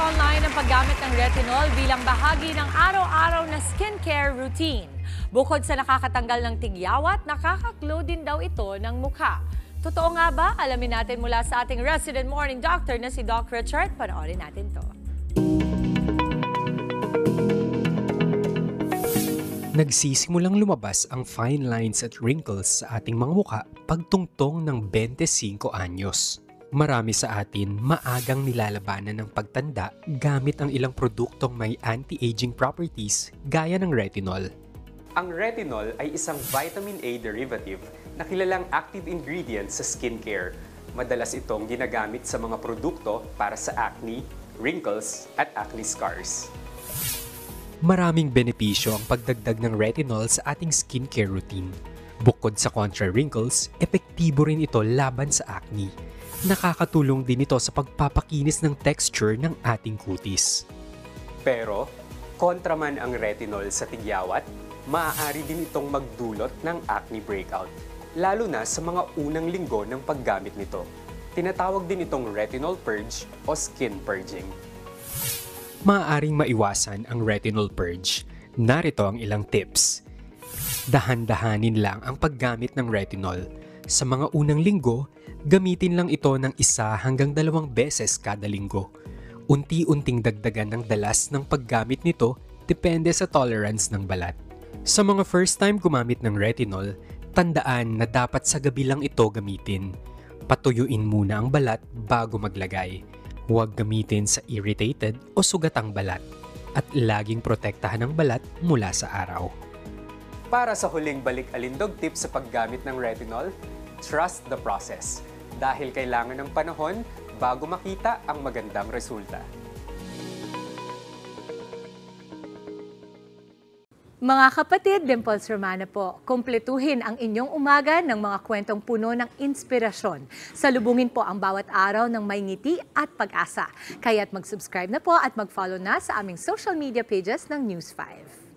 online ang paggamit ng retinol bilang bahagi ng araw-araw na skincare routine. Bukod sa nakakatanggal ng tigyawat, nakakaglow din daw ito ng mukha. Totoo nga ba? Alamin natin mula sa ating resident morning doctor na si Doc Richard. Panoorin natin to. Nagsisimulang lumabas ang fine lines at wrinkles sa ating mga mukha pagtungtong ng 25 anyos. Marami sa atin maagang nilalabanan ng pagtanda gamit ang ilang produktong may anti-aging properties gaya ng retinol. Ang retinol ay isang vitamin A derivative na kilalang active ingredient sa skincare. Madalas itong ginagamit sa mga produkto para sa acne, wrinkles, at acne scars. Maraming benepisyo ang pagdagdag ng retinol sa ating skincare routine. Bukod sa contra wrinkles, epektibo rin ito laban sa acne. Nakakatulong din ito sa pagpapakinis ng texture ng ating kutis. Pero, kontra man ang retinol sa tigyawat, maaari din itong magdulot ng acne breakout, lalo na sa mga unang linggo ng paggamit nito. Tinatawag din itong retinol purge o skin purging. Maaaring maiwasan ang retinol purge. Narito ang ilang tips. Dahan-dahanin lang ang paggamit ng retinol. Sa mga unang linggo, gamitin lang ito ng 1 hanggang 2 beses kada linggo. Unti-unting dagdagan ng dalas ng paggamit nito depende sa tolerance ng balat. Sa mga first time gumamit ng retinol, tandaan na dapat sa gabi lang ito gamitin. Patuyuin muna ang balat bago maglagay. Huwag gamitin sa irritated o sugatang balat. At laging protektahan ang balat mula sa araw. Para sa huling balik-alindog tips sa paggamit ng retinol, trust the process. Dahil kailangan ng panahon bago makita ang magandang resulta. Mga kapatid, Dimples Romana po, kumpletuhin ang inyong umaga ng mga kwentong puno ng inspirasyon. Salubungin po ang bawat araw ng may ngiti at pag-asa. Kaya't mag-subscribe na po at mag-follow na sa aming social media pages ng News 5.